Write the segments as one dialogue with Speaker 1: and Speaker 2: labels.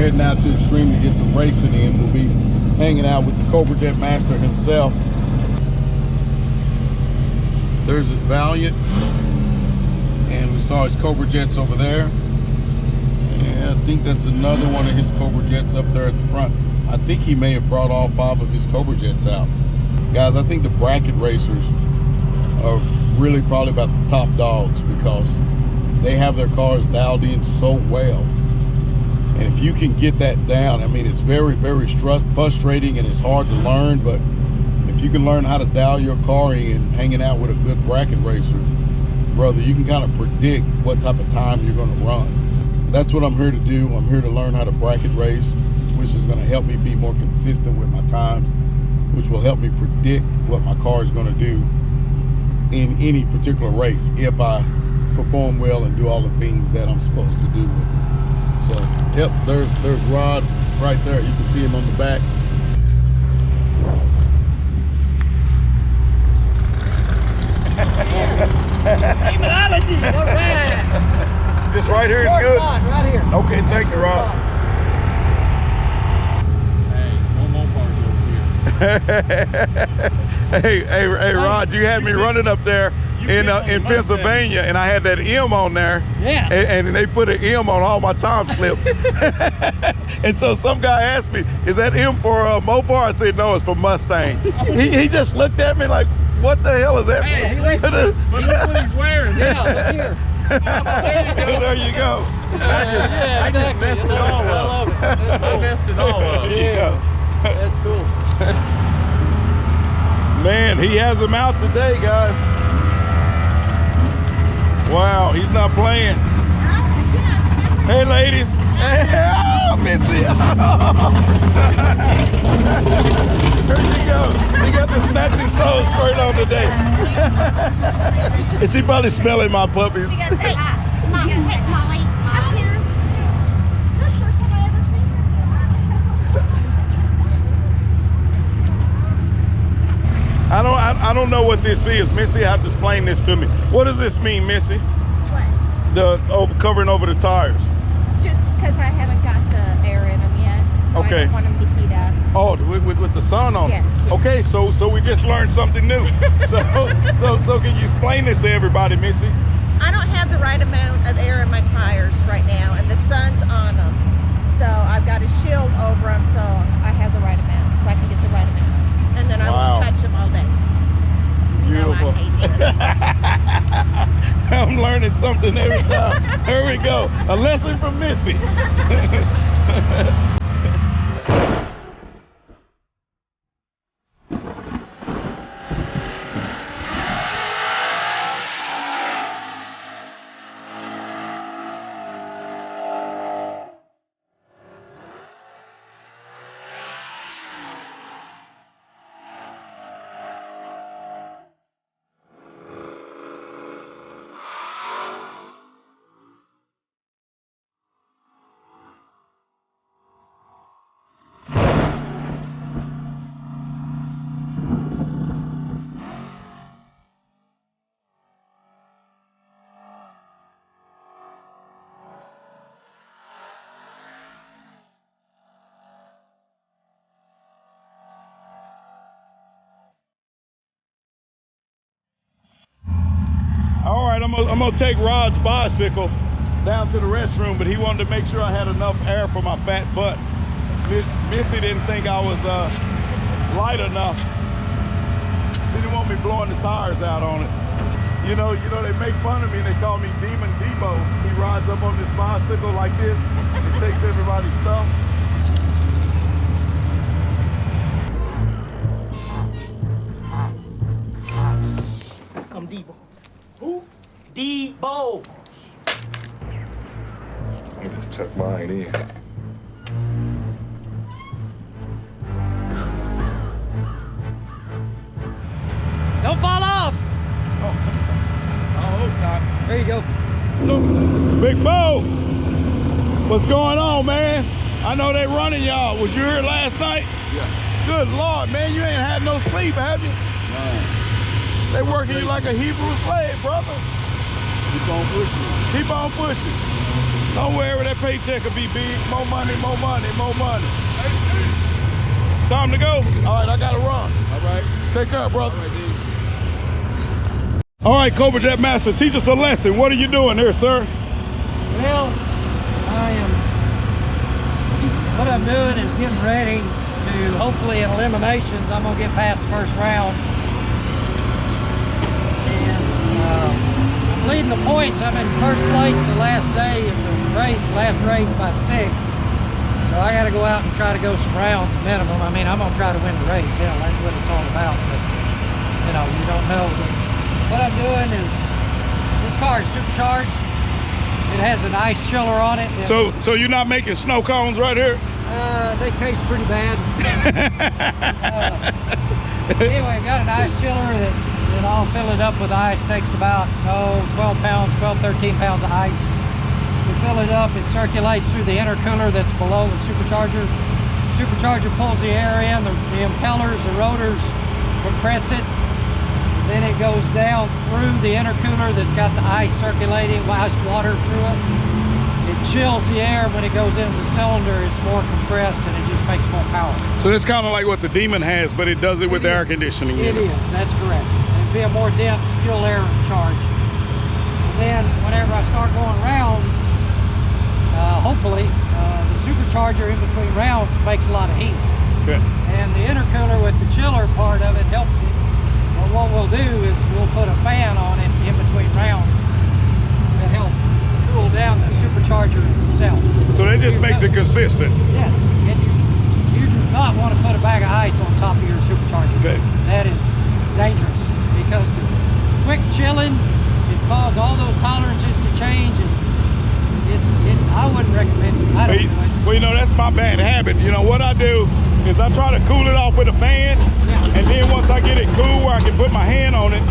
Speaker 1: heading out to Extreme to get some racing in. We'll be hanging out with the Cobra Jet master himself. There's his Valiant, and we saw his Cobra Jets over there. And I think that's another one of his Cobra Jets up there at the front. I think he may have brought all 5 of his Cobra Jets out. Guys, I think the bracket racers are really probably about the top dogs because they have their cars dialed in so well. And if you can get that down, I mean, it's very, very frustrating and it's hard to learn, but if you can learn how to dial your car in hanging out with a good bracket racer, brother, you can kind of predict what type of time you're going to run. That's what I'm here to do. I'm here to learn how to bracket race, which is going to help me be more consistent with my times, which will help me predict what my car is going to do in any particular race if I perform well and do all the things that I'm supposed to do with it. So, yep, there's Rod right there. You can see him on the back.
Speaker 2: Demonology, all right.
Speaker 1: This right here is good?
Speaker 2: Right here.
Speaker 1: Okay, thank you, Rod.
Speaker 3: Hey, one more part over here.
Speaker 1: Hey, Rod, you had me running up there in Pennsylvania, and I had that M on there.
Speaker 2: Yeah.
Speaker 1: And they put an M on all my time slips. And so some guy asked me, is that M for Mopar? I said, no, it's for Mustang. He just looked at me like, what the hell is that?
Speaker 2: Hey, but look what he's wearing. Yeah, look here.
Speaker 1: There you go.
Speaker 2: I just messed it all up. I love it. I messed it all up.
Speaker 1: There you go.
Speaker 2: That's cool.
Speaker 1: Man, he has him out today, guys. Wow, he's not playing. Hey, ladies. Hey, oh, Missy. There you go. He got the snatching soul straight on today. Is he probably smelling my puppies?
Speaker 4: Say hi. Molly. I'm here. This is the first time I ever seen her.
Speaker 1: I don't know what this is. Missy, have to explain this to me. What does this mean, Missy?
Speaker 4: What?
Speaker 1: The covering over the tires.
Speaker 4: Just because I haven't got the air in them yet, so
Speaker 1: Okay.
Speaker 4: I don't want them to heat up.
Speaker 1: Oh, with the sun on.
Speaker 4: Yes, yes.
Speaker 1: Okay, so we just learned something new. so can you explain this to everybody, Missy?
Speaker 4: I don't have the right amount of air in my tires right now, and the sun's on them. So I've got a shield over them, so I have the right amount, so I can get the right amount. And then I
Speaker 1: Wow.
Speaker 4: won't touch them all day.
Speaker 1: Beautiful.
Speaker 4: No, I hate this.
Speaker 1: I'm learning something every time. Here we go. A lesson from Missy. All right, I'm gonna take Rod's bicycle down to the restroom, but he wanted to make sure I had enough air for my fat butt. Missy didn't think I was light enough. She didn't want me blowing the tires out on it. You know, they make fun of me and they call me Demon Debo. He rides up on this bicycle like this and takes everybody's stuff.
Speaker 2: I'm Debo. Who? Debo.
Speaker 5: I just tuck mine in.
Speaker 2: Don't fall off.
Speaker 1: I hope not.
Speaker 2: There you go.
Speaker 1: Big Bo, what's going on, man? I know they running y'all. Was you here last night?
Speaker 5: Yeah.
Speaker 1: Good Lord, man, you ain't had no sleep, have you?
Speaker 5: No.
Speaker 1: They working you like a Hebrew slave, brother.
Speaker 5: Keep on pushing.
Speaker 1: Keep on pushing. Don't worry, that paycheck will be big. More money, more money, more money. Time to go. All right, I gotta run.
Speaker 3: All right.
Speaker 1: Take care, brother.
Speaker 3: All right, D.
Speaker 1: All right, Cobra Jet Master, teach us a lesson. What are you doing here, sir?
Speaker 6: Well, what I'm doing is getting ready to, hopefully in eliminations, I'm gonna get past the first round. And I'm leading the points. I'm in first place the last day of the race, last race by 6. So I gotta go out and try to go some rounds minimum. I mean, I'm gonna try to win the race. Yeah, that's what it's all about. But, you know, you don't know. But what I'm doing is, this car is supercharged. It has an ice chiller on it.
Speaker 1: So you're not making snow cones right here?
Speaker 6: They taste pretty bad. Anyway, I got an ice chiller that I'll fill it up with ice. Takes about 12 pounds, 12, 13 pounds of ice. We fill it up, it circulates through the intercooler that's below the supercharger. Supercharger pulls the air in, the impellers, the rotors compress it. Then it goes down through the intercooler that's got the ice circulating, ice water through it. It chills the air. When it goes into the cylinder, it's more compressed and it just makes more power.
Speaker 1: So it's kind of like what the Demon has, but it does it with the air conditioning.
Speaker 6: It is, that's correct. It'd be a more dense fuel air charge. And then whenever I start going rounds, hopefully the supercharger in between rounds makes a lot of heat.
Speaker 1: Okay.
Speaker 6: And the intercooler with the chiller part of it helps it. But what we'll do is we'll put a fan on it in between rounds to help cool down the supercharger itself.
Speaker 1: So that just makes it consistent.
Speaker 6: Yes, and you do not want to put a bag of ice on top of your supercharger.
Speaker 1: Okay.
Speaker 6: That is dangerous because the quick chilling, it causes all those tolerances to change, and I wouldn't recommend it. I don't do it.
Speaker 1: Well, you know, that's my bad habit. You know, what I do is I try to cool it off with a fan, and then once I get it cool where I can put my hand on it,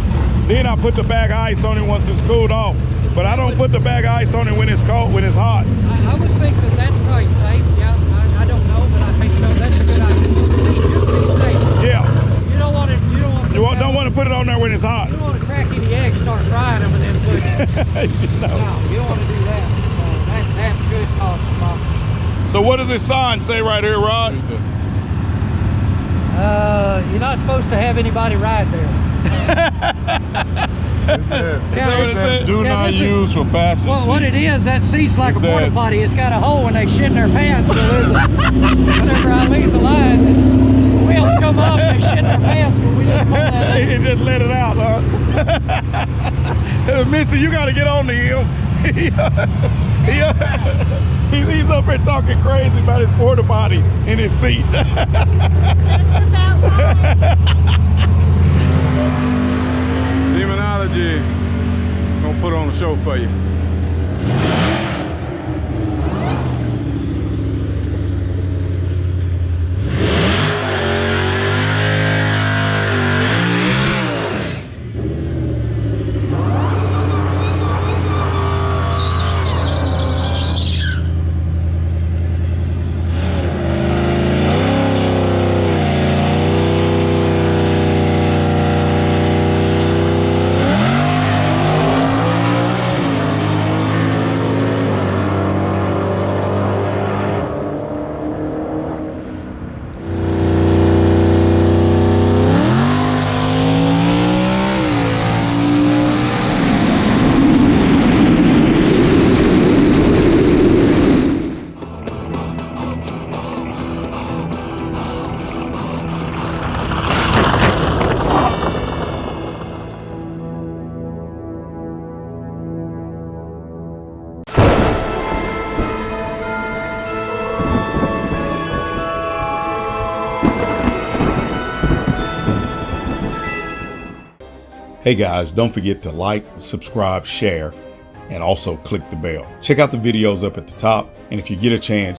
Speaker 1: then I put the bag of ice on it once it's cooled off. But I don't put the bag of ice on it when it's cold, when it's hot.
Speaker 6: I would think that that's probably safe. Yeah, I don't know, but I think so. That's a good idea. It's pretty safe.
Speaker 1: Yeah.
Speaker 6: You don't want to.
Speaker 1: Don't want to put it on there when it's hot.
Speaker 6: You don't want to crack any eggs, start frying them, and then put it.
Speaker 1: No.
Speaker 6: No, you don't want to do that. So that's good cause some problems.
Speaker 1: So what does this sign say right here, Rod?
Speaker 6: You're not supposed to have anybody ride there.
Speaker 3: Do not use for passenger.
Speaker 6: Well, what it is, that seat's like a porta potty. It's got a hole when they shit in their pants. So there's whenever I leave the line, the wheels come up and they shit in their pants. But we just pull that up.
Speaker 1: He just let it out, huh? Missy, you got to get on to him. He's up here talking crazy about his porta potty in his seat.
Speaker 4: That's about right.
Speaker 3: Demonology gonna put on a show for you.
Speaker 1: Hey guys, don't forget to like, subscribe, share, and also click the bell. Check out the videos up at the top, and if you get a chance,